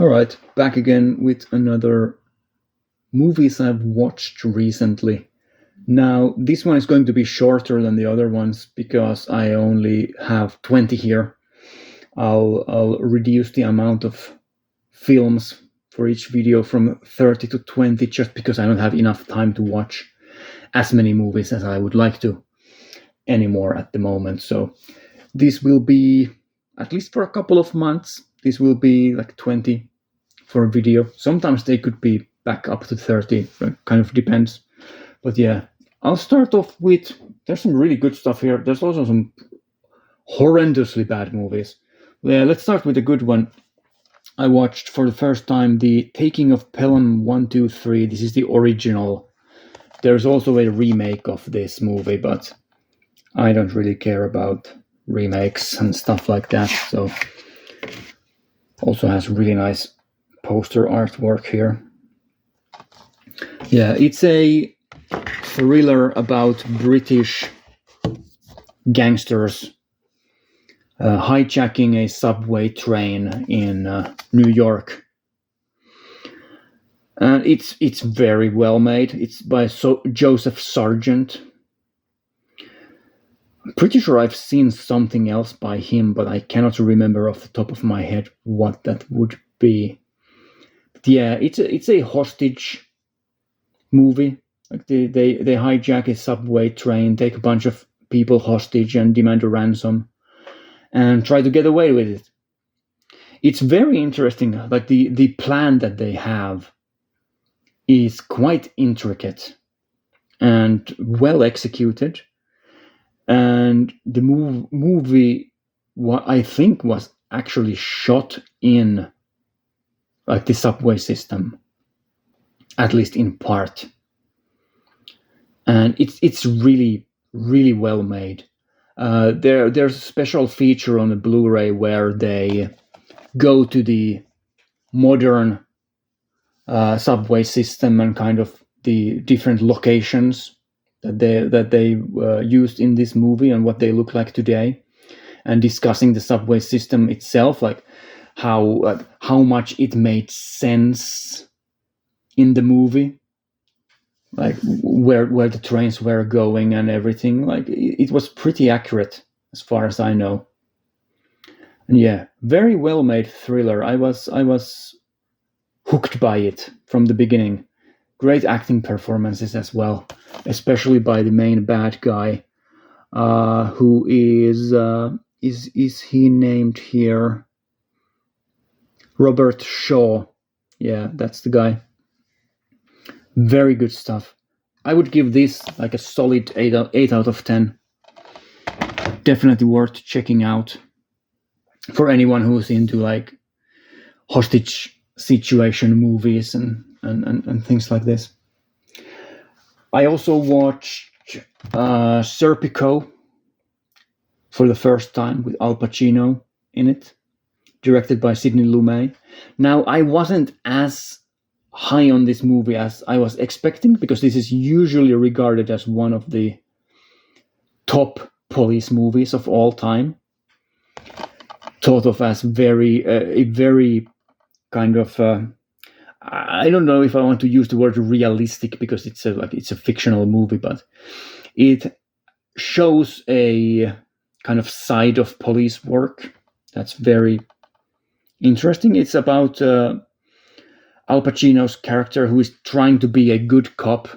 All right, back again with another movies I've watched recently. Now, this one is going to be shorter than the other ones because I only have 20 here. I'll reduce the amount of films for each video from 30 to 20 just because I don't have enough time to watch as many movies as I would like to anymore at the moment. So this will be, at least for a couple of months, this will be like 20 for a video. Sometimes they could be back up to 30, kind of depends. But yeah, I'll start off with, there's some really good stuff here. There's also some horrendously bad movies. Yeah, let's start with a good one. I watched for the first time The Taking of Pelham 123. This is the original. There's also a remake of this movie, but I don't really care about remakes and stuff like that. So also has really nice poster artwork here. Yeah, it's a thriller about British gangsters hijacking a subway train in New York. And it's very well made. It's by Joseph Sargent. I'm pretty sure I've seen something else by him, but I cannot remember off the top of my head what that would be. But yeah, it's a hostage movie. Like they hijack a subway train, take a bunch of people hostage and demand a ransom and try to get away with it. It's very interesting. Like the plan that they have is quite intricate and well executed. And the movie, what I think was actually shot in like the subway system, at least in part. And it's really, really well made. There's a special feature on the Blu-ray where they go to the modern subway system and kind of the different locations that they used in this movie and what they look like today, and discussing the subway system itself, like how much it made sense in the movie, like where the trains were going and everything. Like it was pretty accurate as far as I know. And yeah, very well made thriller. I was hooked by it from the beginning. Great acting performances as well, especially by the main bad guy, who is he named here? Robert Shaw. Yeah, that's the guy. Very good stuff. I would give this like a solid 8 out of 10. Definitely worth checking out for anyone who's into like hostage situation movies and things like this. I also watched Serpico for the first time with Al Pacino in it, directed by Sidney Lumet. Now, I wasn't as high on this movie as I was expecting, because this is usually regarded as one of the top police movies of all time, thought of as a very kind of I don't know if I want to use the word realistic, because it's a fictional movie, but it shows a kind of side of police work that's very interesting. It's about Al Pacino's character, who is trying to be a good cop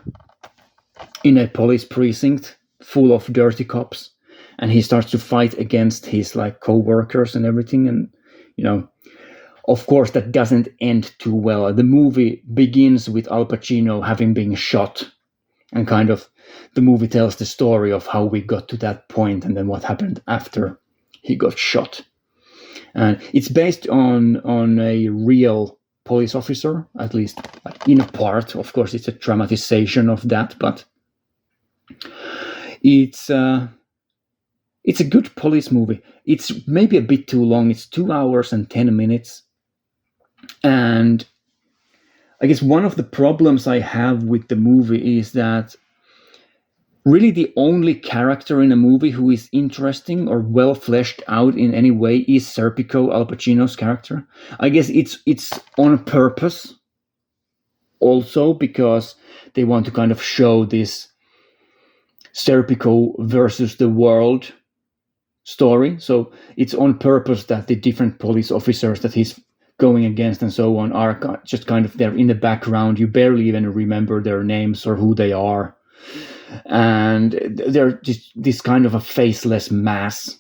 in a police precinct full of dirty cops, and he starts to fight against his like co-workers and everything. And of course, that doesn't end too well. The movie begins with Al Pacino having been shot, and kind of the movie tells the story of how we got to that point and then what happened after he got shot. And it's based on a real police officer, at least like in a part. Of course, it's a dramatization of that, but it's a good police movie. It's maybe a bit too long. It's 2 hours and 10 minutes. And I guess one of the problems I have with the movie is that really the only character in a movie who is interesting or well fleshed out in any way is Serpico, Al Pacino's character. I guess it's on purpose also because they want to kind of show this Serpico versus the world story. So it's on purpose that the different police officers that he's going against and so on are just kind of there in the background. You barely even remember their names or who they are. And they're just this kind of a faceless mass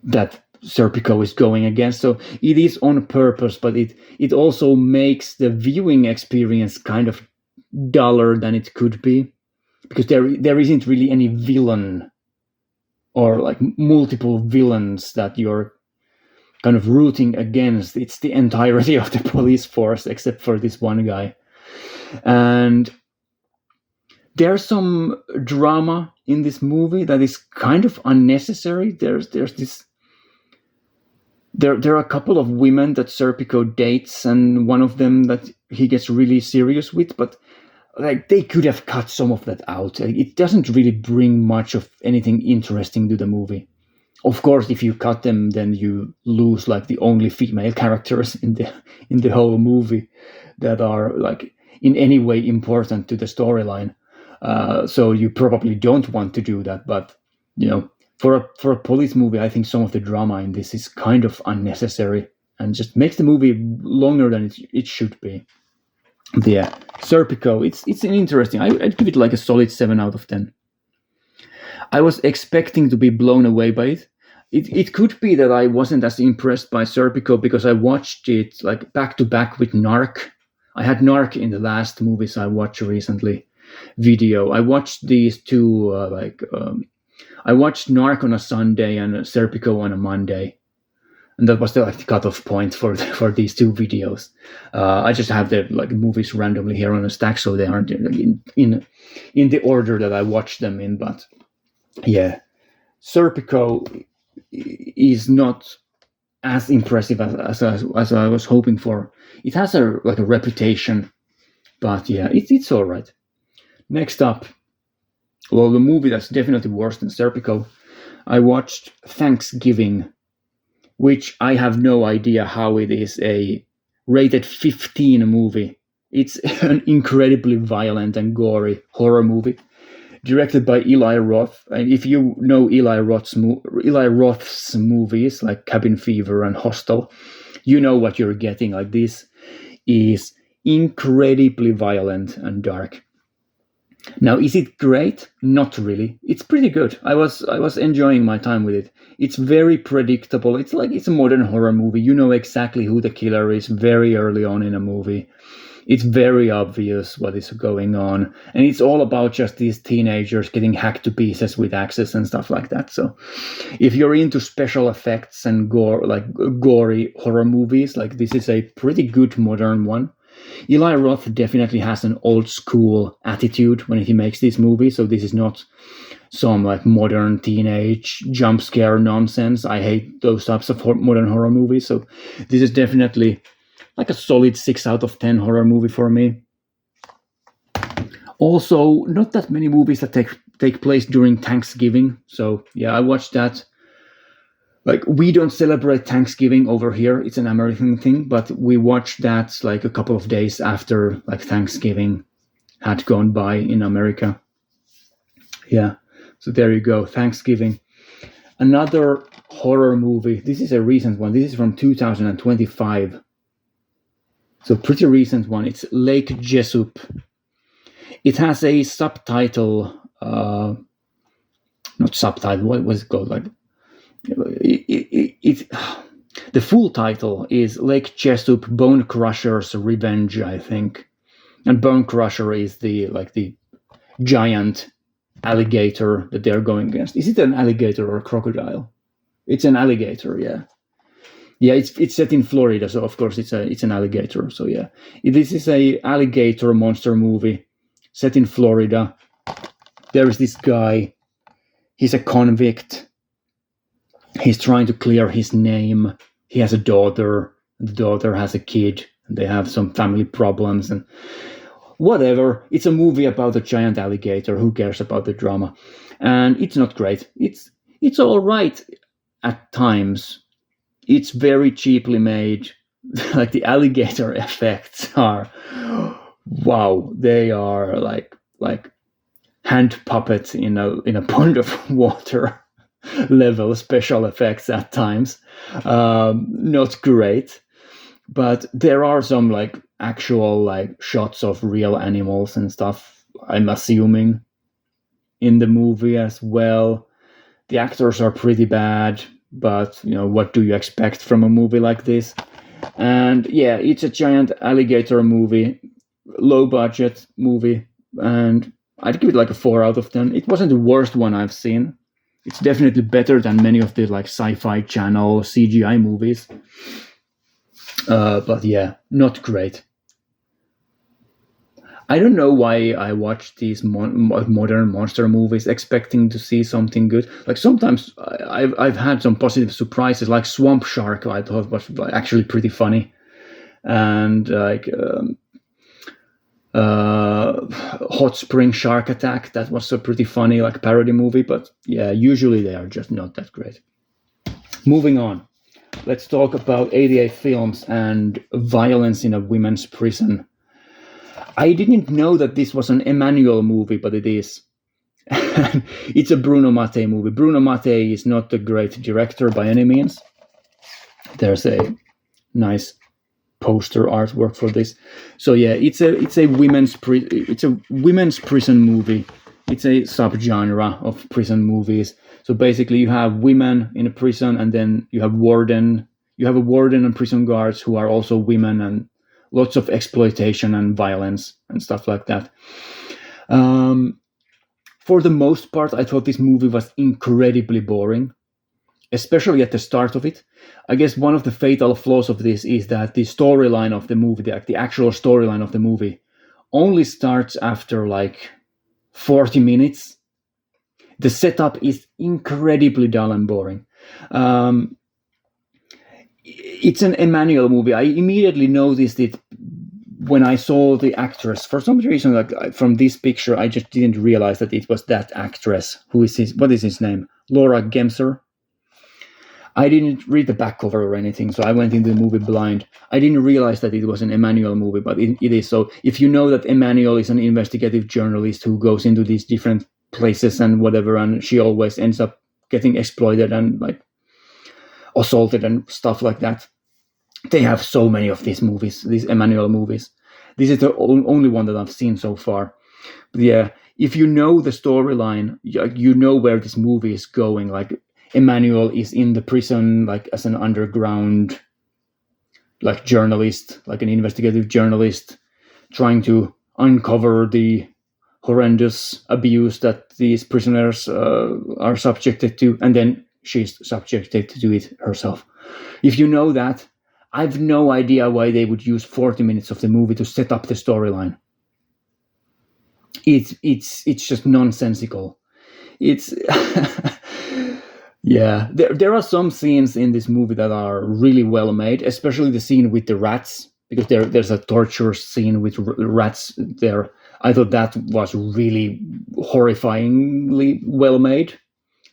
that Serpico is going against. So it is on purpose, but it also makes the viewing experience kind of duller than it could be, because there isn't really any villain or like multiple villains that you're kind of rooting against. It's the entirety of the police force except for this one guy. And there's some drama in this movie that is kind of unnecessary. There are a couple of women that Serpico dates, and one of them that he gets really serious with, but like they could have cut some of that out. It doesn't really bring much of anything interesting to the movie. Of course, if you cut them, then you lose like the only female characters in the whole movie that are like in any way important to the storyline. So you probably don't want to do that, but for a police movie, I think some of the drama in this is kind of unnecessary and just makes the movie longer than it should be. Yeah, Serpico, it's an interesting. I'd give it like a solid 7 out of 10. I was expecting to be blown away by it. It could be that I wasn't as impressed by Serpico because I watched it like back to back with Narc. I had Narc in the last movies I watched recently. Video. I watched these two. I watched Narc on a Sunday and Serpico on a Monday, and that was the cutoff point for these two videos. I just have the movies randomly here on a stack, so they aren't in the order that I watched them in. But yeah, Serpico is not as impressive as I was hoping for. It has a reputation, but yeah, it's all right. Next up, well, the movie that's definitely worse than Serpico, I watched Thanksgiving, which I have no idea how it is a rated 15 movie. It's an incredibly violent and gory horror movie, directed by Eli Roth. And if you know Eli Roth's movies like Cabin Fever and Hostel, you know what you're getting. Like, this is incredibly violent and dark. Now, is it great? Not really. It's pretty good. I was enjoying my time with it. It's very predictable. It's a modern horror movie. You know exactly who the killer is very early on in a movie. It's very obvious what is going on. And it's all about just these teenagers getting hacked to pieces with axes and stuff like that. So if you're into special effects and gore, gory horror movies, this is a pretty good modern one. Eli Roth definitely has an old school attitude when he makes these movies, so this is not some modern teenage jump scare nonsense. I hate those types of modern horror movies, so this is definitely a solid 6 out of 10 horror movie for me. Also, not that many movies that take place during Thanksgiving, so yeah, I watched that. We don't celebrate Thanksgiving over here. It's an American thing, but we watched that a couple of days after Thanksgiving had gone by in America. Yeah, so there you go, Thanksgiving. Another horror movie. This is a recent one. This is from 2025. So pretty recent one. It's Lake Jesup. It has a subtitle. Not subtitle. What was it called? The full title is Lake Jesup Bone Crusher's Revenge, I think. And Bone Crusher is the giant alligator that they're going against. Is it an alligator or a crocodile? It's an alligator, yeah. Yeah, it's set in Florida, so of course it's an alligator. So yeah, this is a alligator monster movie set in Florida. There is this guy. He's a convict. He's trying to clear his name. He has a daughter. The daughter has a kid. And they have some family problems. And whatever. It's a movie about a giant alligator. Who cares about the drama? And it's not great. It's all right at times. It's very cheaply made. Like the alligator effects are, wow, they are like hand puppets in a pond of water level special effects at times. Not great, but there are some like actual like shots of real animals and stuff, I'm assuming, in the movie as well. The actors are pretty bad, but what do you expect from a movie like this? And yeah, it's a giant alligator movie, low budget movie, and I'd give it like a 4 out of 10. It wasn't the worst one I've seen. It's definitely better than many of the like Sci-Fi Channel CGI movies. But yeah, not great. I don't know why I watch these modern monster movies expecting to see something good. Like sometimes I've had some positive surprises, like Swamp Shark. I thought was actually pretty funny, and like Hot Spring Shark Attack. That was a pretty funny like parody movie. But yeah, usually they are just not that great. Moving on, let's talk about 88 films and violence in a women's prison. I didn't know that this was an Emmanuel movie, but it is. It's a Bruno Mattei movie. Bruno Mattei is not a great director by any means. There's a nice poster artwork for this. So yeah, it's a women's prison movie. It's a subgenre of prison movies. So basically, you have women in a prison, and then you have a warden and prison guards who are also women, and lots of exploitation and violence and stuff like that. For the most part, I thought this movie was incredibly boring, especially at the start of it. I guess one of the fatal flaws of this is that the storyline of the movie, the actual storyline of the movie, only starts after like 40 minutes. The setup is incredibly dull and boring. It's an Emmanuel movie. I immediately noticed it when I saw the actress. For some reason, like from this picture, I just didn't realize that it was that actress. What is his name? Laura Gemser. I didn't read the back cover or anything, so I went into the movie blind. I didn't realize that it was an Emmanuel movie, but it is. So if you know that Emmanuel is an investigative journalist who goes into these different places and whatever, and she always ends up getting exploited and like assaulted and stuff like that. They have so many of these movies, these Emmanuel movies. This is the only one that I've seen so far. But yeah, if you know the storyline, you know where this movie is going. Like Emmanuel is in the prison, like as an underground, like journalist, like an investigative journalist, trying to uncover the horrendous abuse that these prisoners are subjected to, and then she's subjected to it herself. If you know that, I've no idea why they would use 40 minutes of the movie to set up the storyline. It's just nonsensical. It's yeah. There are some scenes in this movie that are really well made, especially the scene with the rats, because there's a torture scene with rats there. I thought that was really horrifyingly well made.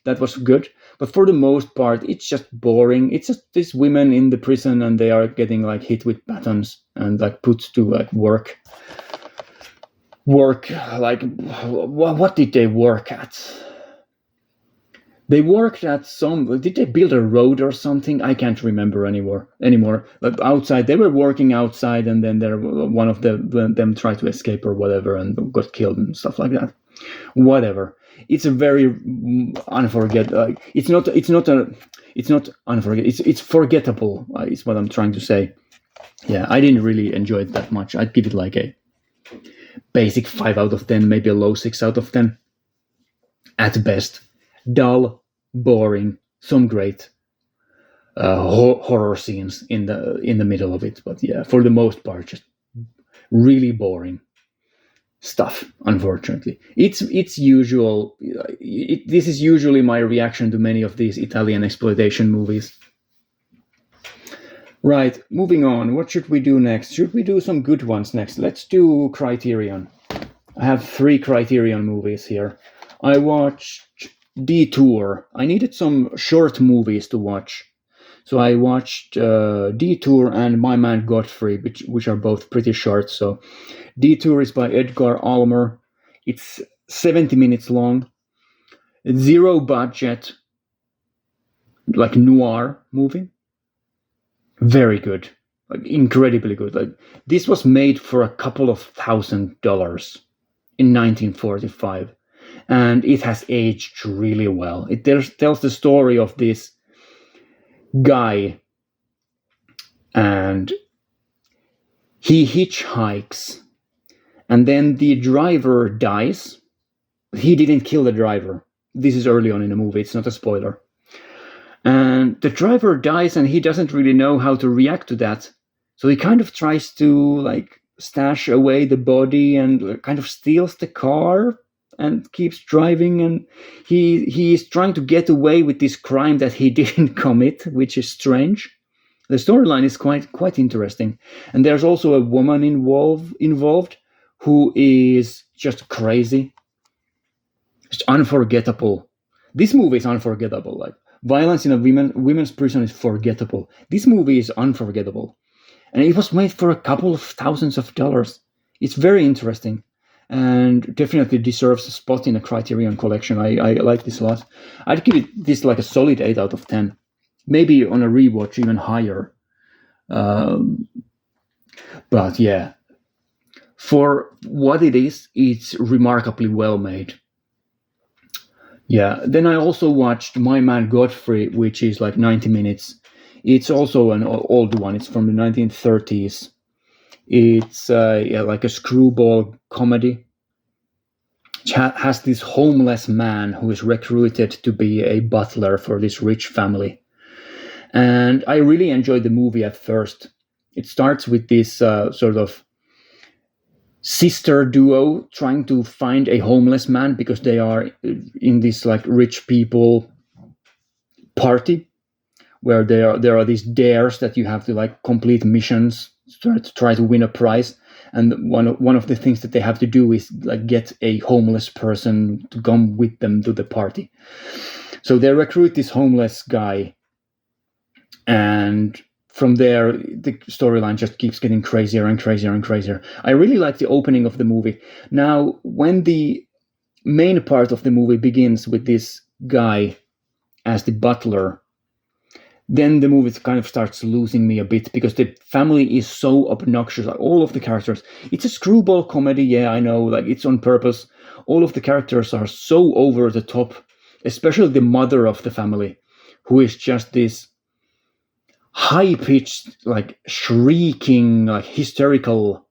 That was good. But for the most part, it's just boring. It's just these women in the prison, and they are getting like hit with batons and like put to like work. Like what did they work at? They worked at some. Did they build a road or something? I can't remember anymore. Like outside, they were working outside, and then one of them tried to escape or whatever, and got killed and stuff like that. Whatever. It's a very unforgettable. It's not unforgettable. It's forgettable. Is what I'm trying to say. Yeah, I didn't really enjoy it that much. I'd give it like a basic 5 out of 10, maybe a low 6 out of 10 at best. Dull, boring, some great horror scenes in the middle of it, but yeah, for the most part, just really boring stuff. Unfortunately, it's usual. This is usually my reaction to many of these Italian exploitation movies. Right, moving on. What should we do next? Should we do some good ones next? Let's do Criterion. I have 3 Criterion movies here. I watched Detour. I needed some short movies to watch. So I watched Detour and My Man Godfrey, which are both pretty short. So Detour is by Edgar Almer. It's 70 minutes long. Zero budget, like noir movie. Very good. Like incredibly good. Like this was made for a couple of $1,000 in 1945. And it has aged really well. It tells the story of this guy, and he hitchhikes, and then the driver dies. He didn't kill the driver. This is early on in the movie, it's not a spoiler. And the driver dies, and he doesn't really know how to react to that. So he kind of tries to like stash away the body and kind of steals the car and keeps driving, and he is trying to get away with this crime that he didn't commit, which is strange. The storyline is quite interesting, and there's also a woman involved who is just crazy. It's unforgettable. This movie is unforgettable. Like violence in a women's prison is forgettable. This movie is unforgettable, and it was made for a couple of thousands of dollars. It's very interesting, and definitely deserves a spot in a Criterion collection. I like this a lot. I'd give this like a solid 8 out of 10. Maybe on a rewatch even higher. But yeah, for what it is, it's remarkably well made. Yeah, then I also watched My Man Godfrey, which is like 90 minutes. It's also an old one. It's from the 1930s. It's like a screwball comedy. It has this homeless man who is recruited to be a butler for this rich family. And I really enjoyed the movie at first. It starts with this sort of sister duo trying to find a homeless man because they are in this like rich people party where there are these dares that you have to like complete missions to try to win a prize, and one of the things that they have to do is like get a homeless person to come with them to the party. So they recruit this homeless guy, and from there the storyline just keeps getting crazier and crazier and crazier. I really like the opening of the movie. Now, when the main part of the movie begins with this guy as the butler, then the movie kind of starts losing me a bit because the family is so obnoxious. Like all of the characters, it's a screwball comedy. Yeah, I know, like it's on purpose. All of the characters are so over the top, especially the mother of the family, who is just this high-pitched, like shrieking, like hysterical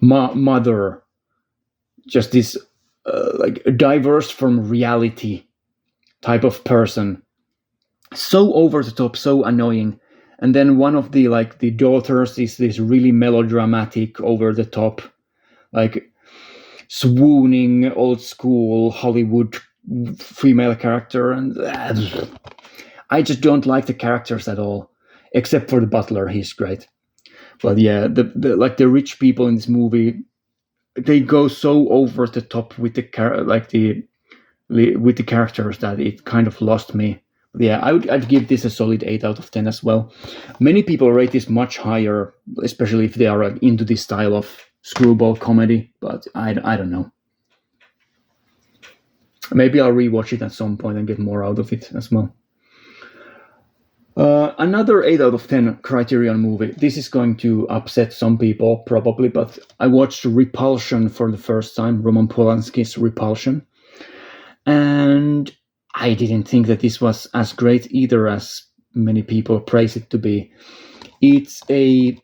mother, just this like diverse from reality type of person, so over the top, so annoying. And then one of the daughters is this really melodramatic, over the top, like swooning old school Hollywood female character, and I just don't like the characters at all, except for the butler. He's great. But yeah, the rich people in this movie, they go so over the top with the with the characters that it kind of lost me. But yeah, I'd give this a solid 8 out of 10 as well. Many people rate this much higher, especially if they are into this style of screwball comedy. But I don't know. Maybe I'll rewatch it at some point and get more out of it as well. Another 8 out of 10 Criterion movie. This is going to upset some people, probably, but I watched Repulsion for the first time, Roman Polanski's Repulsion. And I didn't think that this was as great either as many people praise it to be. It's a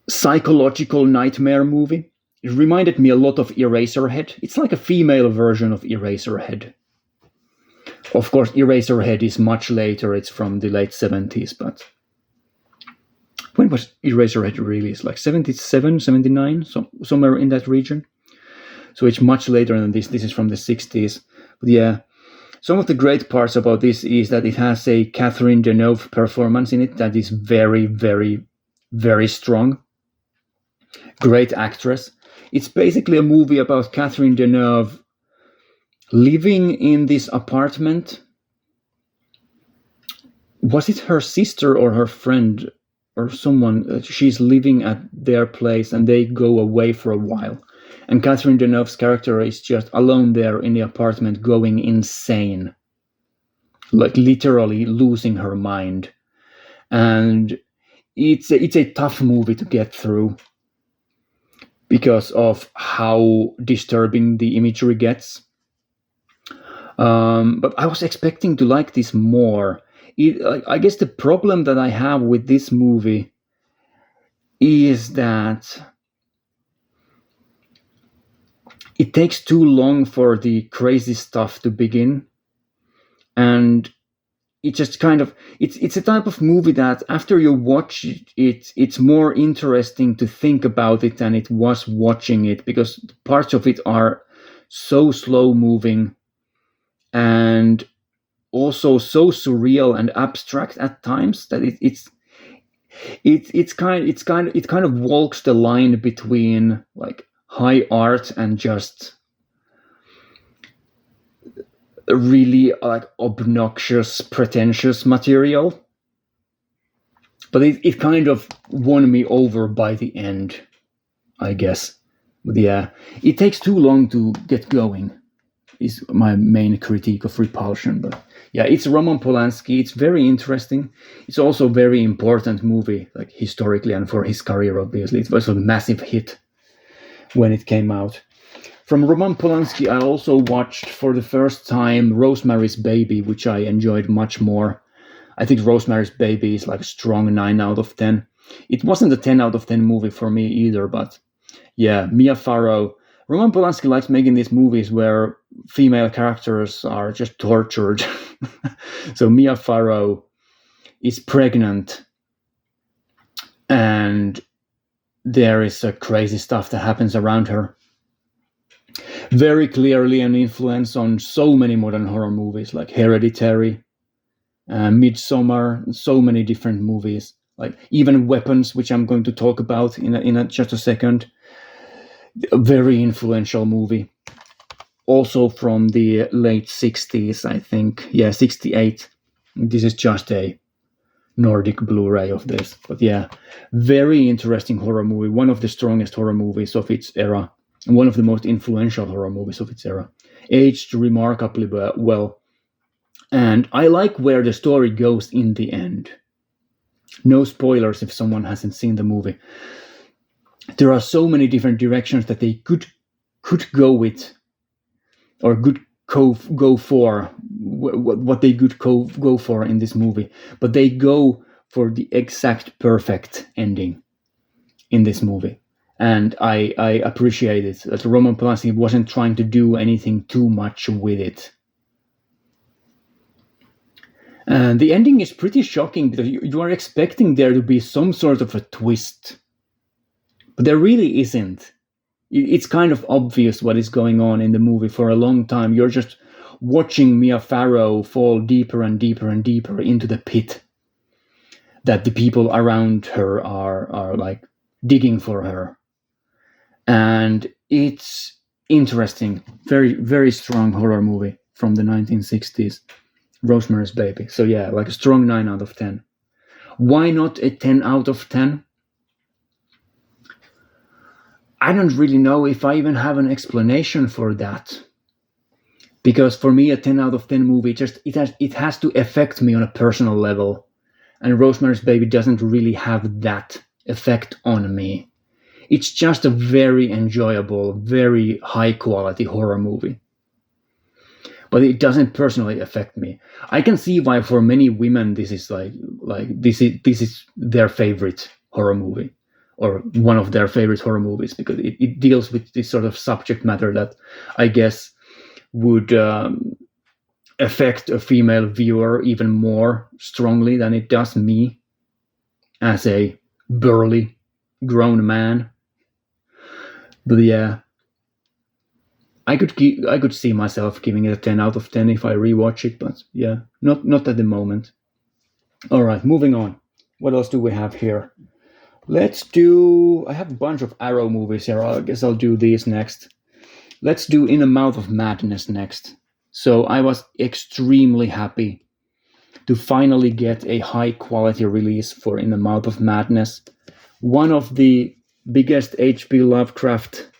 psychological nightmare movie. It reminded me a lot of Eraserhead. It's like a female version of Eraserhead. Of course, Eraserhead is much later. It's from the late 70s, but when was Eraserhead released? Like 77, 79, somewhere in that region. So it's much later than this. This is from the 60s. But yeah, Some of the great parts about this is that it has a Catherine Deneuve performance in it that is very, very, very strong. Great actress. It's basically a movie about Catherine Deneuve living in this apartment. Was it her sister or her friend or someone? She's living at their place and they go away for a while. And Catherine Deneuve's character is just alone there in the apartment going insane. Like literally losing her mind. And it's a tough movie to get through because of how disturbing the imagery gets. But I was expecting to like this more. I guess the problem that I have with this movie is that it takes too long for the crazy stuff to begin. And it just kind of, it's a type of movie that after you watch it, it's more interesting to think about it than it was watching it, because parts of it are so slow moving and also so surreal and abstract at times that it kind of walks the line between like high art and just really like obnoxious, pretentious material. But it kind of won me over by the end, I guess. But yeah, it takes too long to get going, is my main critique of Repulsion. But yeah, it's Roman Polanski. It's very interesting. It's also a very important movie, like historically and for his career, obviously. It was a massive hit when it came out. From Roman Polanski, I also watched for the first time Rosemary's Baby, which I enjoyed much more. I think Rosemary's Baby is like a strong 9 out of 10. It wasn't a 10 out of 10 movie for me either, but yeah, Mia Farrow. Roman Polanski likes making these movies where female characters are just tortured. So Mia Farrow is pregnant and there is a crazy stuff that happens around her. Very clearly an influence on so many modern horror movies like Hereditary, Midsommar, so many different movies, like even Weapons, which I'm going to talk about in just a second. A very influential movie. Also from the late 60s, I think. Yeah, 68. This is just a Nordic Blu-ray of this. But yeah, very interesting horror movie. One of the strongest horror movies of its era. And one of the most influential horror movies of its era. Aged remarkably well. And I like where the story goes in the end. No spoilers if someone hasn't seen the movie. There are so many different directions that they could go with, or could go for, what they could go for in this movie. But they go for the exact perfect ending in this movie. And I appreciate it, that Roman Polanski wasn't trying to do anything too much with it. And the ending is pretty shocking because you are expecting there to be some sort of a twist. But there really isn't. It's kind of obvious what is going on in the movie for a long time. You're just watching Mia Farrow fall deeper and deeper and deeper into the pit that the people around her are like digging for her. And it's interesting. Very, very strong horror movie from the 1960s. Rosemary's Baby. So yeah, like a strong 9 out of 10. Why not a 10 out of 10? I don't really know if I even have an explanation for that. Because for me, a 10 out of 10 movie, it has to affect me on a personal level. And Rosemary's Baby doesn't really have that effect on me. It's just a very enjoyable, very high quality horror movie. But it doesn't personally affect me. I can see why for many women this is this is their favorite horror movie, or one of their favorite horror movies, because it deals with this sort of subject matter that I guess would affect a female viewer even more strongly than it does me as a burly grown man. But yeah, I could see myself giving it a 10 out of 10 if I rewatch it, but yeah, not at the moment. All right, moving on. What else do we have here? I have a bunch of Arrow movies here. I guess I'll do these next. Let's do In the Mouth of Madness next. So I was extremely happy to finally get a high quality release for In the Mouth of Madness. One of the biggest H.P. Lovecraft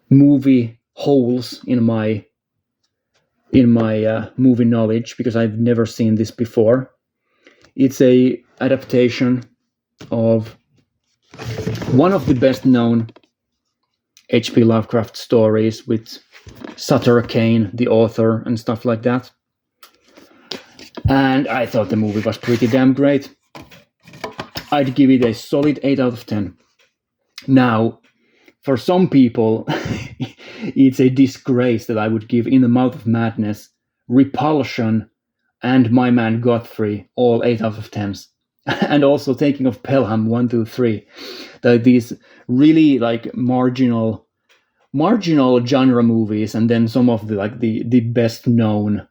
movie holes in my movie knowledge, because I've never seen this before. It's a adaptation of one of the best known H.P. Lovecraft stories with Sutter Kane, the author, and stuff like that. And I thought the movie was pretty damn great. I'd give it a solid 8 out of 10. Now, for some people, it's a disgrace that I would give In the Mouth of Madness, Repulsion, and My Man Godfrey all 8 out of 10s. And also Taking of Pelham 1, 2, 3. These really like marginal genre movies, and then some of the best known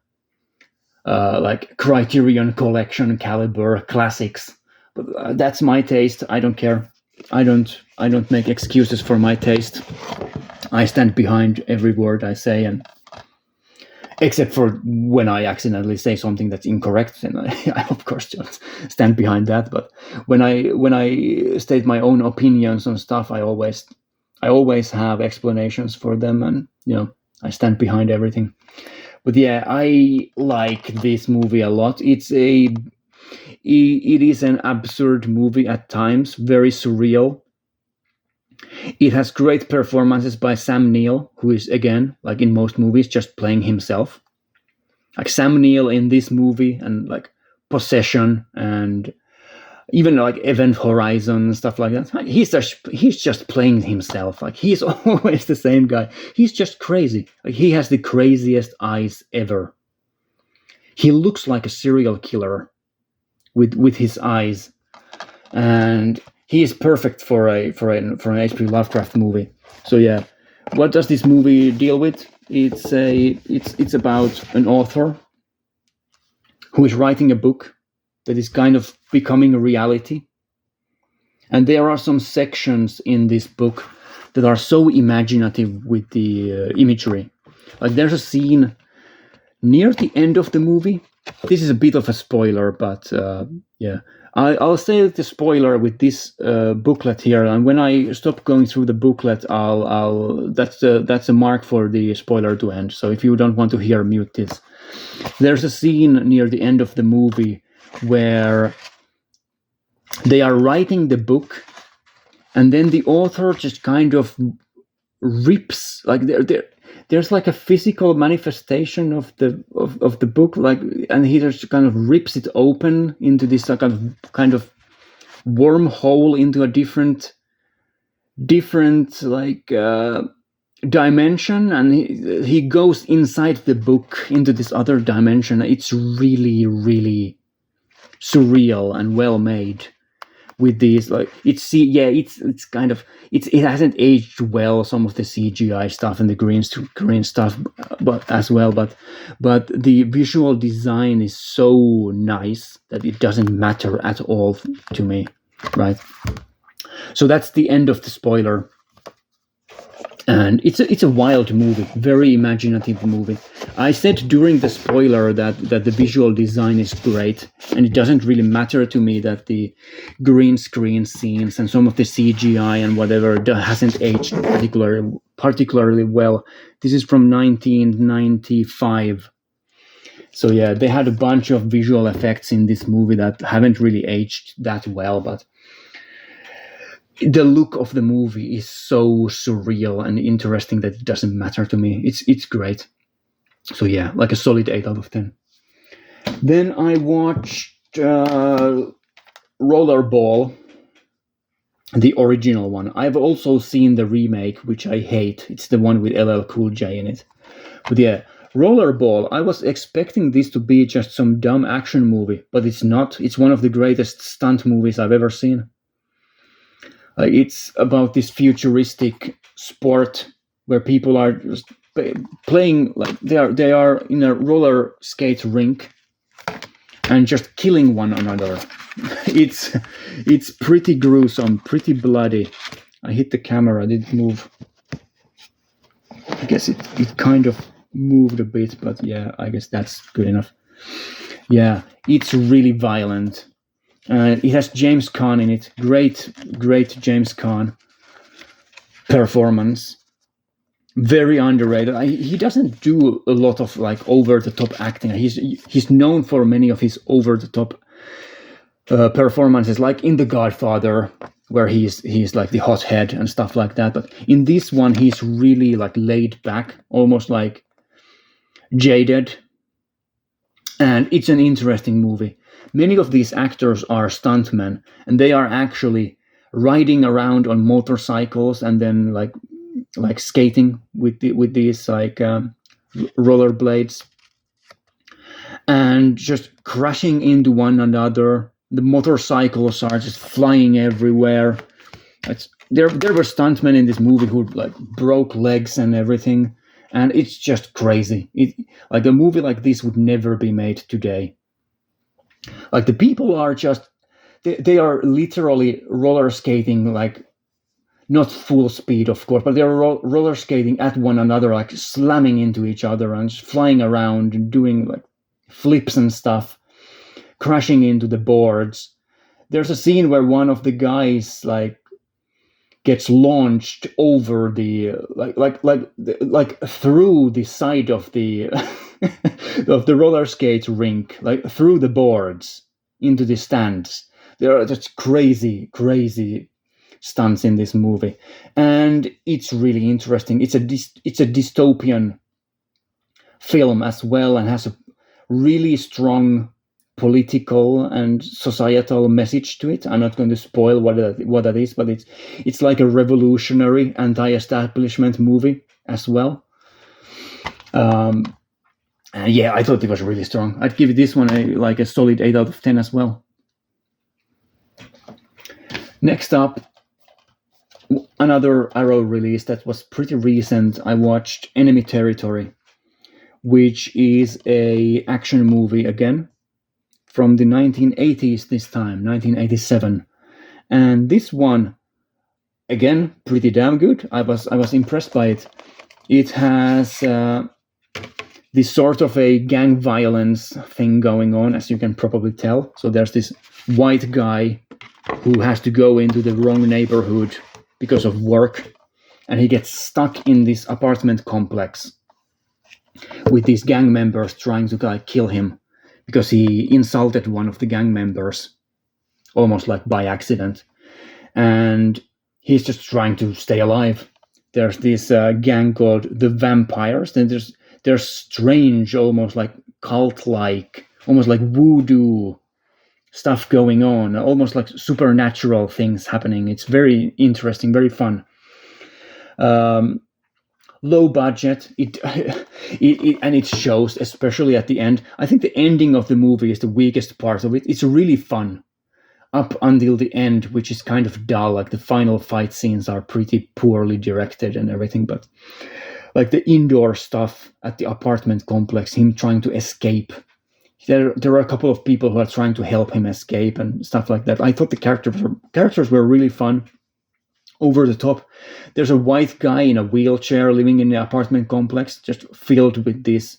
like Criterion Collection caliber classics. But that's my taste. I don't care. I don't make excuses for my taste. I stand behind every word I say, and except for when I accidentally say something that's incorrect, then I of course don't stand behind that. But when I state my own opinions on stuff, I always have explanations for them, and I stand behind everything. But yeah, I like this movie a lot. It is an absurd movie at times, very surreal. It has great performances by Sam Neill, who is, again, like in most movies, just playing himself. Like Sam Neill in this movie, and like Possession, and even like Event Horizon and stuff like that. He's just playing himself. Like he's always the same guy. He's just crazy. Like he has the craziest eyes ever. He looks like a serial killer with his eyes, and he is perfect for an H.P. Lovecraft movie. So yeah, what does this movie deal with? It's about an author who is writing a book that is kind of becoming a reality, and there are some sections in this book that are so imaginative with the imagery. Like there's a scene near the end of the movie. This is a bit of a spoiler, but yeah, I'll say the spoiler with this booklet here, and when I stop going through the booklet, that's a mark for the spoiler to end. So if you don't want to hear, mute this. There's a scene near the end of the movie where they are writing the book, and then the author just kind of rips, like there's like a physical manifestation of the book, like, and he just kind of rips it open into this kind of wormhole into a different like dimension, and he goes inside the book into this other dimension. It's really, really surreal and well made. With these, like, it's kind of it hasn't aged well, some of the CGI stuff and the green stuff, but as well, but the visual design is so nice that it doesn't matter at all to me, right? So that's the end of the spoiler. And it's a wild movie, very imaginative movie. I said during the spoiler that the visual design is great, and it doesn't really matter to me that the green screen scenes and some of the CGI and whatever hasn't aged particularly well. This is from 1995. So yeah, they had a bunch of visual effects in this movie that haven't really aged that well, but the look of the movie is so surreal and interesting that it doesn't matter to me. It's great. So yeah, like a solid 8 out of 10. Then I watched Rollerball, the original one. I've also seen the remake, which I hate. It's the one with LL Cool J in it. But yeah, Rollerball, I was expecting this to be just some dumb action movie, but it's not. It's one of the greatest stunt movies I've ever seen. It's about this futuristic sport where people are just playing like they are in a roller skate rink and just killing one another. It's pretty gruesome, pretty bloody. I hit the camera, didn't move. I guess it kind of moved a bit, but yeah, I guess that's good enough. Yeah, it's really violent. It has James Caan in it. Great James Caan performance. Very underrated. He doesn't do a lot of like over the top acting. He's known for many of his over the top performances, like in The Godfather, where he's like the hothead and stuff like that. But in this one, he's really like laid back, almost like jaded. And it's an interesting movie. Many of these actors are stuntmen, and they are actually riding around on motorcycles and then like skating with these like rollerblades and just crashing into one another. The motorcycles are just flying everywhere. There were stuntmen in this movie who like broke legs and everything, and it's just crazy. Like a movie like this would never be made today. Like the people are just they are literally roller skating, like not full speed, of course, but they're roller skating at one another, like slamming into each other and just flying around and doing like flips and stuff, crashing into the boards. There's a scene where one of the guys like gets launched over the like through the side of the of the roller skate rink, like through the boards into the stands. There are just crazy stunts in this movie, and it's really interesting. It's a dystopian film as well, and has a really strong political and societal message to it. I'm not going to spoil what that is, but it's like a revolutionary anti-establishment movie as well. And yeah, I thought it was really strong. I'd give this one a solid 8 out of 10 as well. Next up, another Arrow release that was pretty recent. I watched Enemy Territory, which is a action movie again from the 1980s this time, 1987. And this one, again, pretty damn good. I was impressed by it. It has this sort of a gang violence thing going on, as you can probably tell. So there's this white guy who has to go into the wrong neighborhood because of work, and he gets stuck in this apartment complex with these gang members trying to kill him because he insulted one of the gang members, almost like by accident, and he's just trying to stay alive. There's this gang called the Vampires, and there's strange, almost like cult-like, almost like voodoo stuff going on, almost like supernatural things happening. It's very interesting, very fun. Low budget, and it shows, especially at the end. I think the ending of the movie is the weakest part of it. It's really fun up until the end, which is kind of dull. Like the final fight scenes are pretty poorly directed and everything, but like the indoor stuff at the apartment complex, him trying to escape. There are a couple of people who are trying to help him escape and stuff like that. I thought the characters were really fun, over the top. There's a white guy in a wheelchair living in the apartment complex, just filled with this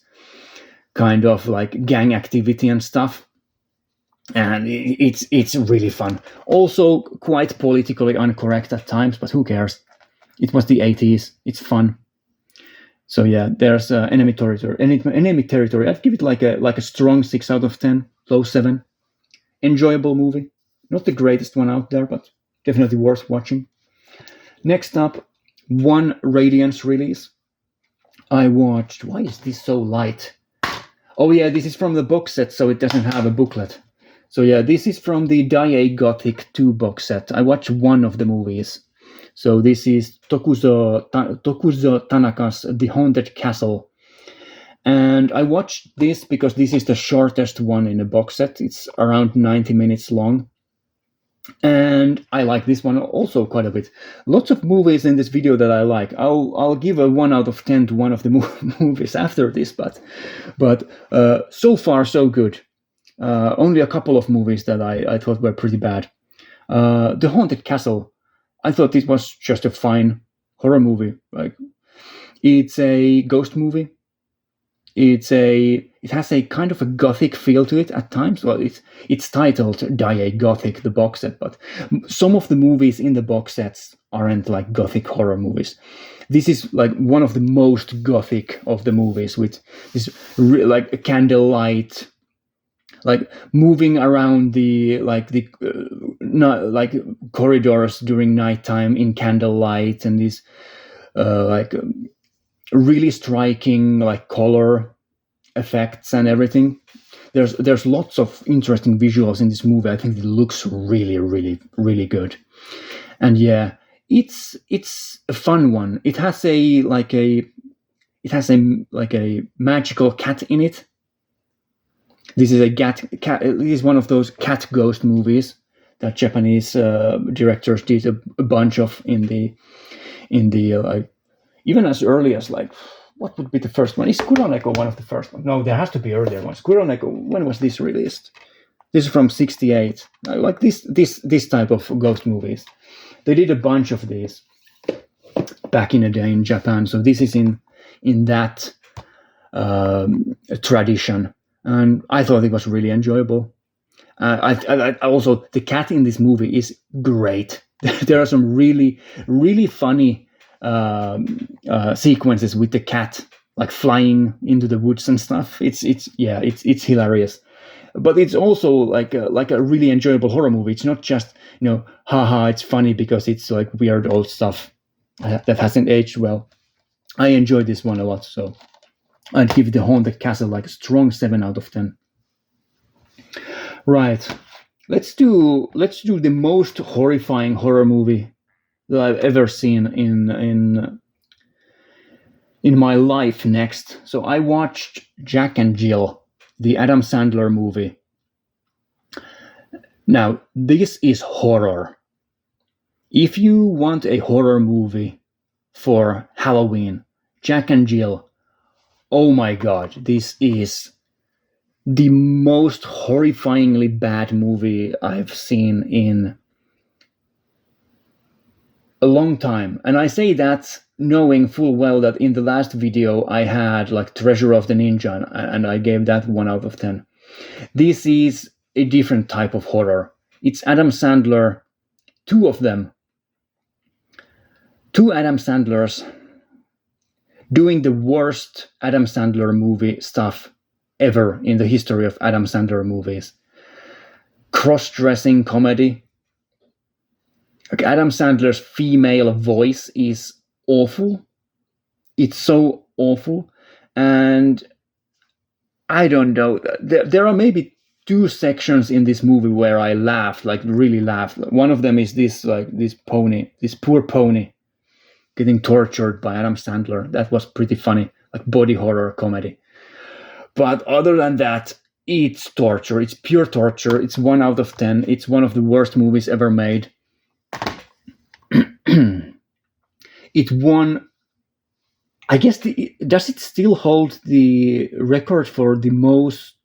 kind of like gang activity and stuff. And it's really fun. Also quite politically incorrect at times, but who cares? It was the 80s. It's fun. So yeah, there's Enemy Territory. Enemy Territory. I'd give it like a strong 6 out of 10, low 7. Enjoyable movie. Not the greatest one out there, but definitely worth watching. Next up, One Radiance release. I watched. Why is this so light? Oh yeah, this is from the box set, so it doesn't have a booklet. So yeah, this is from the Dai Gothic 2 box set. I watched one of the movies. So this is Tokuzo Tanaka's The Haunted Castle. And I watched this because this is the shortest one in the box set. It's around 90 minutes long. And I like this one also quite a bit. Lots of movies in this video that I like. I'll give a 1 out of 10 to one of the movies after this, but so far so good. Only a couple of movies that I thought were pretty bad. The Haunted Castle. I thought this was just a fine horror movie. Like, it's a ghost movie. It has a kind of a gothic feel to it at times. Well, it's titled Die Gothic, the box set, but some of the movies in the box sets aren't like gothic horror movies. This is like one of the most gothic of the movies, with this like a candlelight, like moving around the corridors during nighttime in candlelight, and these really striking like color effects and everything. There's lots of interesting visuals in this movie. I think it looks really, really, really good. And yeah, it's a fun one. It has a magical cat in it. This is a cat. It is one of those cat ghost movies that Japanese directors did a bunch of in the even as early as like, what would be the first one? Is Kuroneko one of the first ones? No, there has to be earlier ones. Kuroneko, when was this released? This is from '68. I like this type of ghost movies. They did a bunch of these back in the day in Japan. So this is in that tradition, and I thought it was really enjoyable. I also, the cat in this movie is great. There are some really, really funny sequences with the cat like flying into the woods and stuff. It's hilarious, but it's also like a really enjoyable horror movie. It's not just, haha, it's funny because it's like weird old stuff that hasn't aged well. I enjoyed this one a lot, so I'd give The Haunted Castle like a strong 7 out of 10. Right, let's do the most horrifying horror movie that I've ever seen in my life next. So I watched Jack and Jill, the Adam Sandler movie. Now, this is horror. If you want a horror movie for Halloween, Jack and Jill, oh my god, this is the most horrifyingly bad movie I've seen in a long time. And I say that knowing full well that in the last video I had like Treasure of the Ninja, and I gave that 1 out of 10. This is a different type of horror. It's Adam Sandler, two of them. Two Adam Sandlers doing the worst Adam Sandler movie stuff ever in the history of Adam Sandler movies. Cross-dressing comedy. Like, Adam Sandler's female voice is awful. It's so awful. And I don't know. There are maybe 2 sections in this movie where I laughed, like really laughed. One of them is this poor pony getting tortured by Adam Sandler. That was pretty funny, like body horror comedy. But other than that, it's torture. It's pure torture. It's 1 out of 10. It's one of the worst movies ever made. It won, I guess, does it still hold the record for the most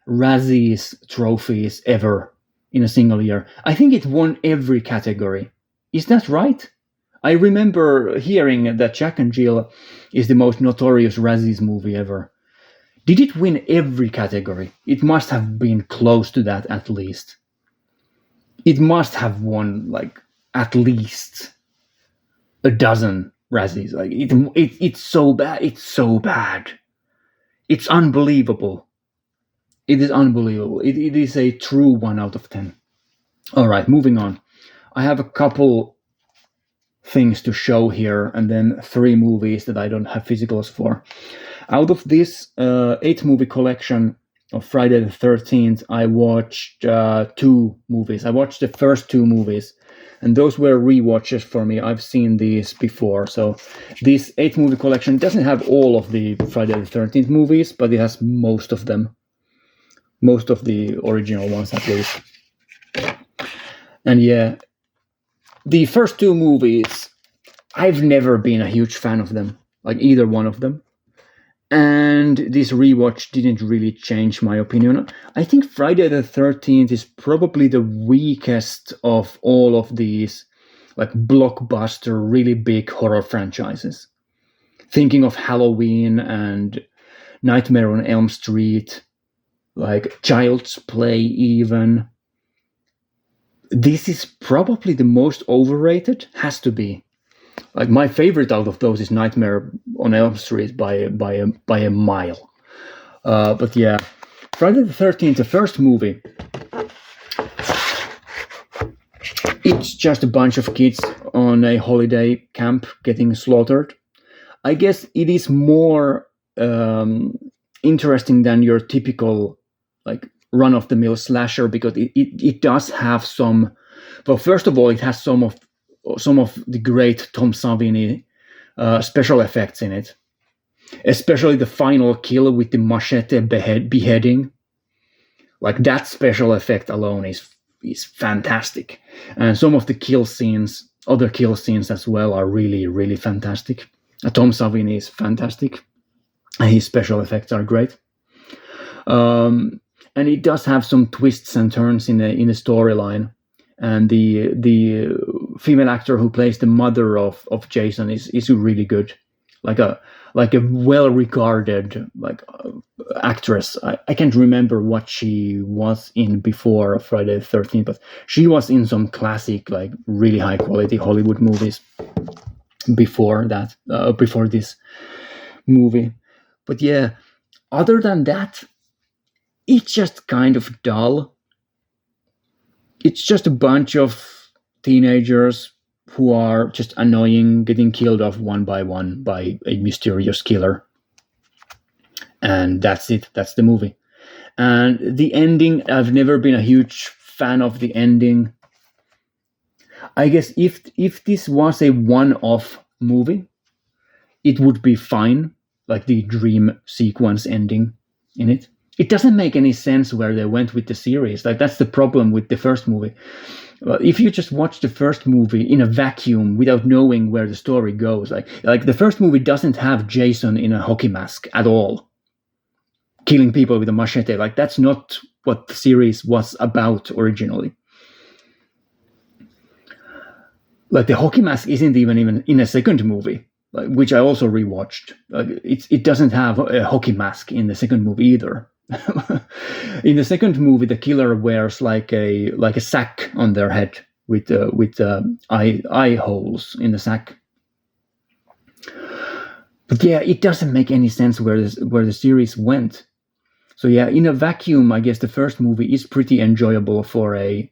Razzies trophies ever in a single year? I think it won every category. Is that right? I remember hearing that Jack and Jill is the most notorious Razzies movie ever. Did it win every category? It must have been close to that at least. It must have won like at least a dozen Razzies. Like it's so bad. It's so bad. It's unbelievable. It is unbelievable. It is a true 1 out of 10. All right, moving on. I have a couple things to show here, and then 3 movies that I don't have physicals for. Out of this 8-movie collection of Friday the 13th, I watched 2 movies. I watched the first 2 movies, and those were rewatches for me. I've seen these before. So this 8-movie collection doesn't have all of the Friday the 13th movies, but it has most of them. Most of the original ones, at least. And yeah, the first two movies, I've never been a huge fan of them, like either one of them. And this rewatch didn't really change my opinion. I think Friday the 13th is probably the weakest of all of these like blockbuster, really big horror franchises. Thinking of Halloween and Nightmare on Elm Street, like Child's Play even. This is probably the most overrated, has to be. Like my favorite out of those is Nightmare on Elm Street by a mile. But yeah, Friday the 13th, the first movie, it's just a bunch of kids on a holiday camp getting slaughtered. I guess it is more interesting than your typical like run-of-the-mill slasher because it does have some. Well, first of all, it has some of the great Tom Savini special effects in it, especially the final kill with the machete beheading. Like that special effect alone is fantastic, and some of the other kill scenes as well, are really, really fantastic. Tom Savini is fantastic, and his special effects are great. And it does have some twists and turns in the storyline. And the female actor who plays the mother of Jason is really good, like a well-regarded actress. I can't remember what she was in before Friday the 13th, but she was in some classic, like really high quality Hollywood movies before this movie. But yeah, other than that, it's just kind of dull. It's just a bunch of teenagers who are just annoying, getting killed off one by one by a mysterious killer. And that's it. That's the movie. And the ending, I've never been a huge fan of the ending. I guess if this was a one-off movie, it would be fine, like the dream sequence ending in it. It doesn't make any sense where they went with the series. Like that's the problem with the first movie. Well, if you just watch the first movie in a vacuum without knowing where the story goes, like the first movie doesn't have Jason in a hockey mask at all, killing people with a machete. Like that's not what the series was about originally. Like the hockey mask isn't even in a second movie, which I also rewatched. It doesn't have a hockey mask in the second movie either. In the second movie, the killer wears like a sack on their head with eye holes in the sack. But yeah, it doesn't make any sense where the series went. So yeah, in a vacuum, I guess the first movie is pretty enjoyable for a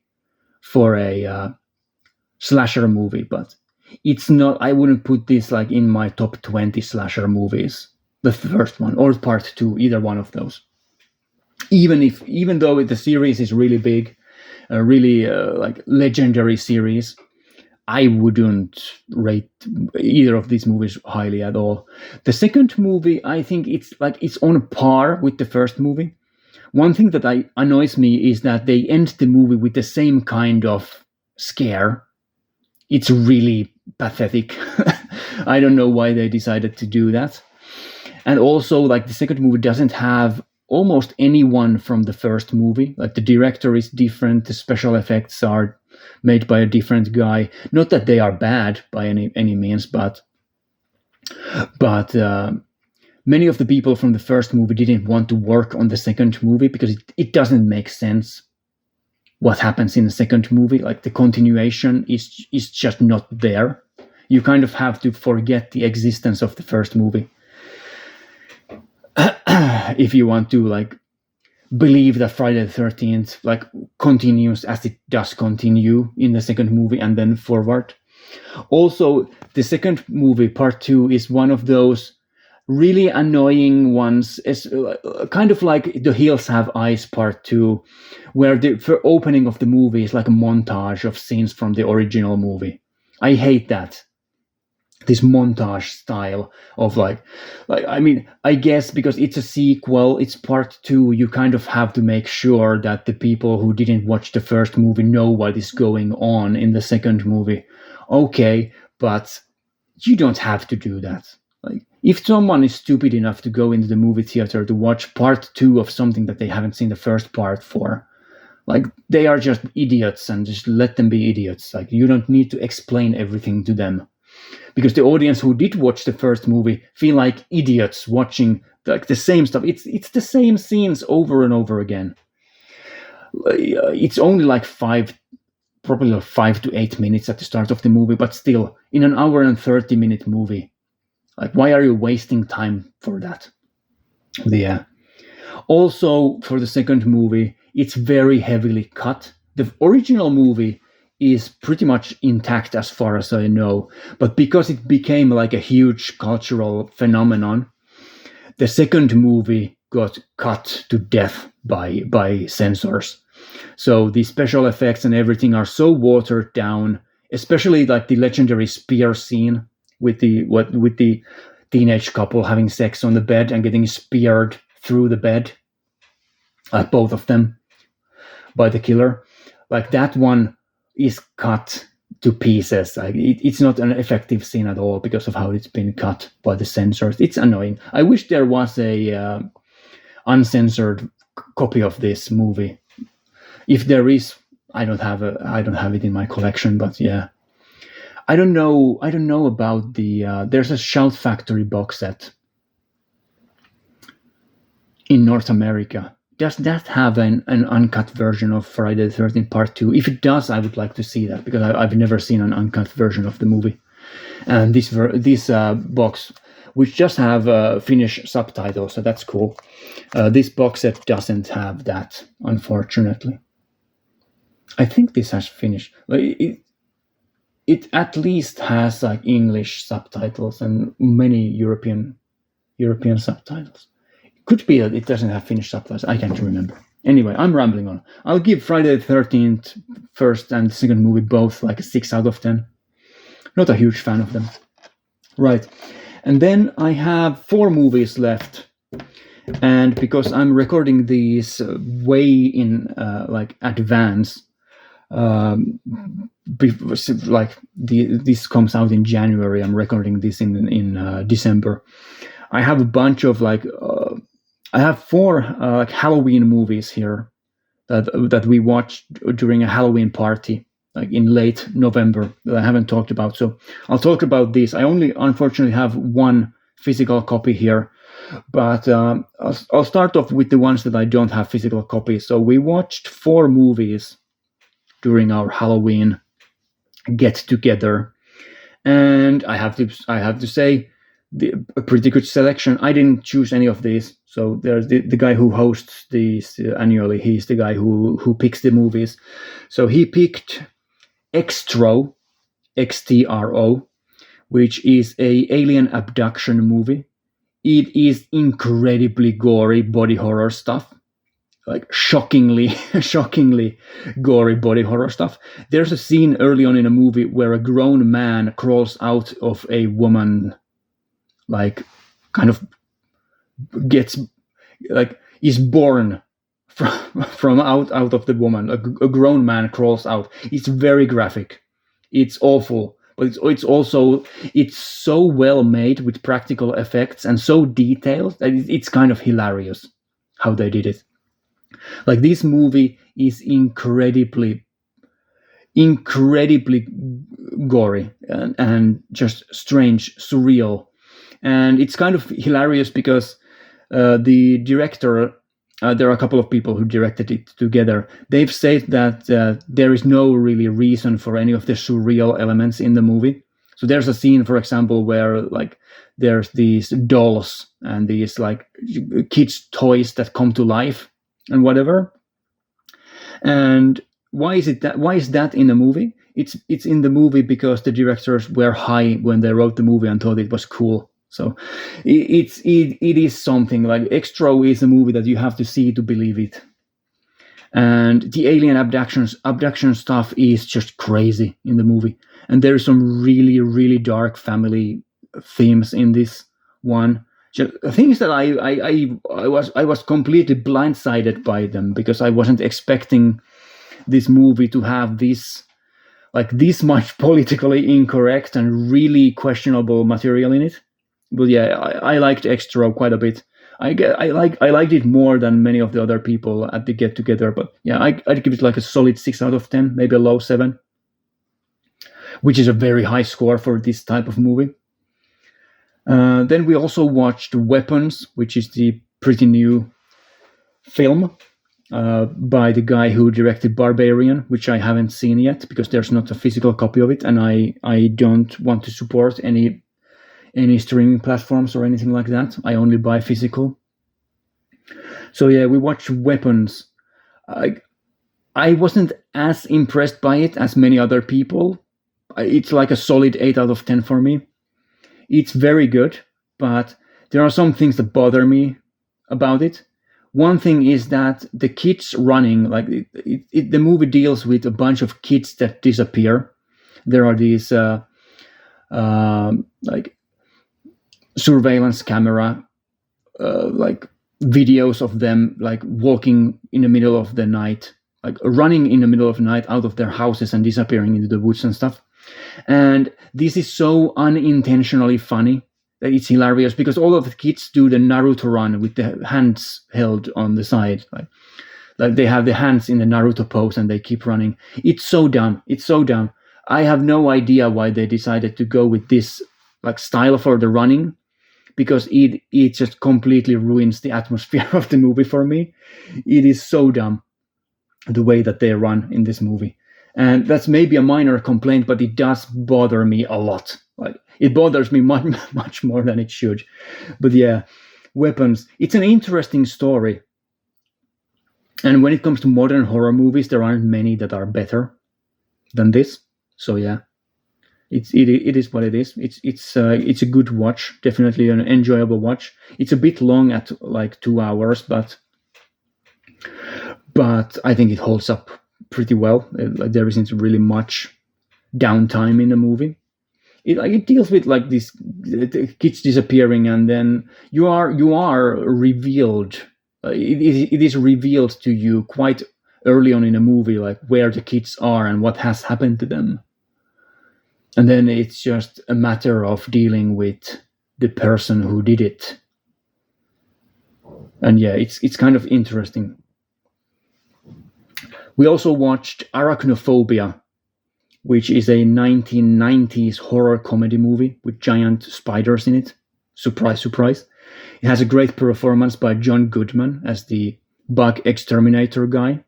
slasher movie, but it's not. I wouldn't put this like in my top 20 slasher movies. The first one or part 2, either one of those. Even though the series is really big, really like legendary series, I wouldn't rate either of these movies highly at all. The second movie, I think it's on par with the first movie. One thing that annoys me is that they end the movie with the same kind of scare. It's really pathetic. I don't know why they decided to do that. And also, like, the second movie doesn't have almost anyone from the first movie. Like, the director is different, the special effects are made by a different guy. Not that they are bad by any means, but many of the people from the first movie didn't want to work on the second movie because it doesn't make sense what happens in the second movie. Like, the continuation is just not there. You kind of have to forget the existence of the first movie if you want to, like, believe that Friday the 13th like continues as it does continue in the second movie and then forward. Also, the second movie, part 2, is one of those really annoying ones. It's kind of like The Hills Have Eyes part 2, where the opening of the movie is like a montage of scenes from the original movie. I hate that. this montage style of like I mean, I guess because it's a sequel, it's part two, you kind of have to make sure that the people who didn't watch the first movie know what is going on in the second movie. Okay, but you don't have to do that. Like, if someone is stupid enough to go into the movie theater to watch part two of something that they haven't seen the first part for, like, they are just idiots, and just let them be idiots. Like, you don't need to explain everything to them, because the audience who did watch the first movie feel like idiots watching like the same stuff. It's the same scenes over and over again. It's only like probably like 5 to 8 minutes at the start of the movie, but still, in an hour and 30-minute movie, like, why are you wasting time for that? Yeah. Also, for the second movie, it's very heavily cut. The original movie is pretty much intact as far as I know, but because it became like a huge cultural phenomenon, the second movie got cut to death by censors. So the special effects and everything are so watered down, especially like the legendary spear scene with the teenage couple having sex on the bed and getting speared through the bed, both of them, by the killer. Like, that one is cut to pieces. Like, it's not an effective scene at all because of how it's been cut by the censors. It's annoying. I wish there was a uncensored copy of this movie. If there is, I don't have it in my collection, but yeah. I don't know about the there's a Shout Factory box set in North America. Does that have an uncut version of Friday the 13th Part 2? If it does, I would like to see that, because I've never seen an uncut version of the movie. And this box, which just have Finnish subtitles, so that's cool. This box set doesn't have that, unfortunately. I think this has Finnish. It at least has like English subtitles and many European subtitles. Could be that it doesn't have Finnish subtitles. I can't remember. Anyway, I'm rambling on. I'll give Friday the 13th first and second movie both like a 6 out of 10. Not a huge fan of them. Right. And then I have 4 movies left. And because I'm recording these way in like advance, this comes out in January. I'm recording this in December. I have a bunch of I have 4 like Halloween movies here that we watched during a Halloween party, like in late November, that I haven't talked about. So I'll talk about these. I only unfortunately have 1 physical copy here, but I'll start off with the ones that I don't have physical copies. So we watched 4 movies during our Halloween get together, and I have to say, a pretty good selection. I didn't choose any of these. So there's the guy who hosts these annually. He's the guy who picks the movies. So he picked Xtro, XTRO, which is a alien abduction movie. It is incredibly gory body horror stuff. Like shockingly gory body horror stuff. There's a scene early on in a movie where a grown man crawls out of a woman, like kind of gets like is born from out of the woman. A grown man crawls out. It's very graphic. It's awful, but it's also so well made with practical effects and so detailed that it's kind of hilarious how they did it. Like, this movie is incredibly gory and just strange, surreal. And it's kind of hilarious because the director, there are a couple of people who directed it together. They've said that there is no really reason for any of the surreal elements in the movie. So there's a scene, for example, where like there's these dolls and these like kids' toys that come to life and whatever. And why is that in the movie? It's in the movie because the directors were high when they wrote the movie and thought it was cool. So it is something. Like, Xtro is a movie that you have to see to believe it. And the alien abduction stuff is just crazy in the movie. And there's some really, really dark family themes in this one. Things that I was completely blindsided by them, because I wasn't expecting this movie to have this much politically incorrect and really questionable material in it. But yeah, I liked Extra quite a bit. I liked it more than many of the other people at the get together. But yeah, I'd give it like a solid 6 out of 10, maybe a low 7, which is a very high score for this type of movie. Then we also watched Weapons, which is the pretty new film by the guy who directed Barbarian, which I haven't seen yet because there's not a physical copy of it, and I don't want to support any streaming platforms or anything like that. I only buy physical. So yeah, we watched Weapons. I wasn't as impressed by it as many other people. It's like a solid 8 out of 10 for me. It's very good, but there are some things that bother me about it. One thing is that the kids running, like the movie deals with a bunch of kids that disappear. There are these like surveillance camera like videos of them like walking in the middle of the night, like running in the middle of the night out of their houses and disappearing into the woods and stuff. And this is so unintentionally funny that it's hilarious, because all of the kids do the Naruto run with the hands held on the side, like they have the hands in the Naruto pose and they keep running. It's so dumb. I have no idea why they decided to go with this like style for the running, because it just completely ruins the atmosphere of the movie for me. It is so dumb the way that they run in this movie. And that's maybe a minor complaint, but it does bother me a lot. Like, it bothers me much more than it should. But yeah, Weapons, it's an interesting story. And when it comes to modern horror movies, there aren't many that are better than this. So yeah, it is what it is. It's a good watch, definitely an enjoyable watch. It's a bit long at like 2 hours, but I think it holds up pretty well. There isn't really much downtime in the movie. It deals with like this kids disappearing, and then you are revealed. It is revealed to you quite early on in the movie, like where the kids are and what has happened to them. And then it's just a matter of dealing with the person who did it. And yeah, it's kind of interesting. We also watched Arachnophobia, which is a 1990s horror comedy movie with giant spiders in it. Surprise, surprise. It has a great performance by John Goodman as the bug exterminator guy.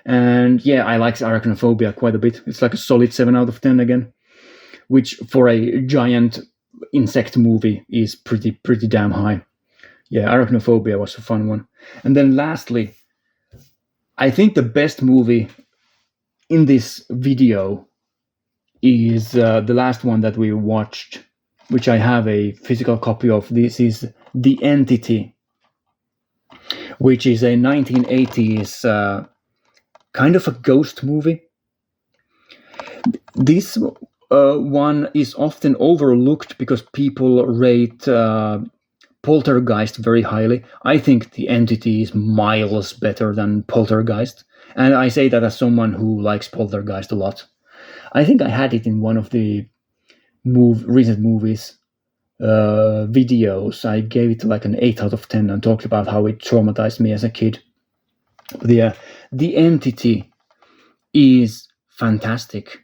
And yeah, I like Arachnophobia quite a bit. It's like a solid 7 out of 10 again, which for a giant insect movie is pretty damn high. Yeah, Arachnophobia was a fun one. And then lastly, I think the best movie in this video is the last one that we watched, which I have a physical copy of. This is The Entity, which is a 1980s kind of a ghost movie. This one is often overlooked because people rate Poltergeist very highly. I think The Entity is miles better than Poltergeist. And I say that as someone who likes Poltergeist a lot. I think I had it in one of the recent movies videos. I gave it like an 8 out of 10 and talked about how it traumatized me as a kid. The Entity is fantastic.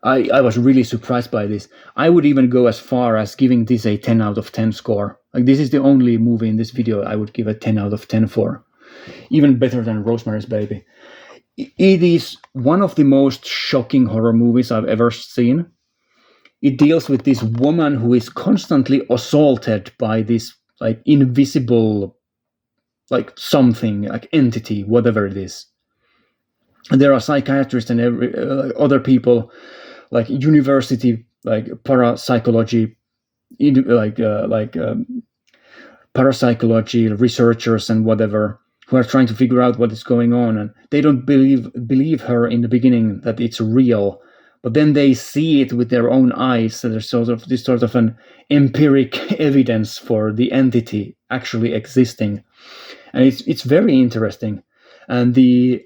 I was really surprised by this. I would even go as far as giving this a 10 out of 10 score. Like, this is the only movie in this video I would give a 10 out of 10 for. Even better than Rosemary's Baby. It is one of the most shocking horror movies I've ever seen. It deals with this woman who is constantly assaulted by this like invisible like something, like entity, whatever it is. And there are psychiatrists and other people, like university, like parapsychology, parapsychology researchers and whatever, who are trying to figure out what is going on, and they don't believe her in the beginning that it's real, but then they see it with their own eyes. So there's sort of an empiric evidence for the entity actually existing, and it's very interesting. And the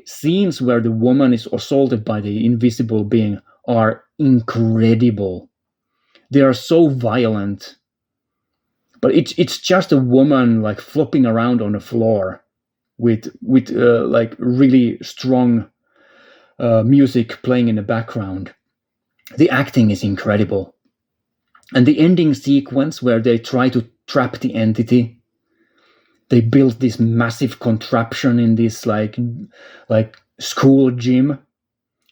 scenes where the woman is assaulted by the invisible being are incredible. They are so violent, but it's just a woman like flopping around on the floor with like really strong music playing in the background. The acting is incredible, and the ending sequence where they try to trap the entity. They built this massive contraption in this like school gym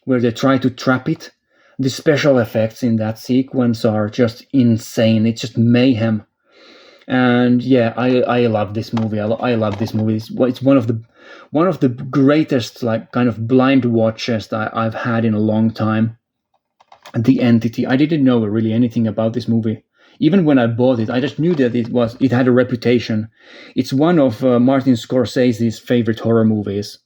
where they try to trap it. The special effects in that sequence are just insane. It's just mayhem. And yeah, I love this movie. I love this movie. It's one of the greatest like kind of blind watches that I've had in a long time. The Entity. I didn't know really anything about this movie. Even when I bought it, I just knew that it had a reputation. It's one of Martin Scorsese's favorite horror movies.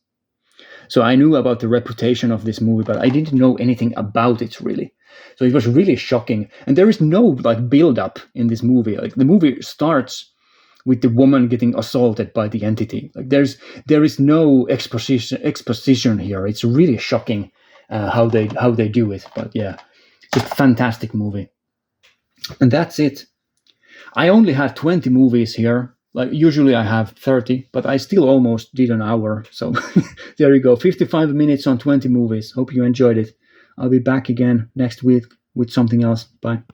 So I knew about the reputation of this movie, but I didn't know anything about it really. So it was really shocking. And there is no like build up in this movie. Like the movie starts with the woman getting assaulted by the entity. Like there is no exposition here. It's really shocking how they do it. But yeah, it's a fantastic movie. And that's it. I only had 20 movies here. Like usually I have 30, but I still almost did an hour. So there you go. 55 minutes on 20 movies. Hope you enjoyed it. I'll be back again next week with something else. Bye.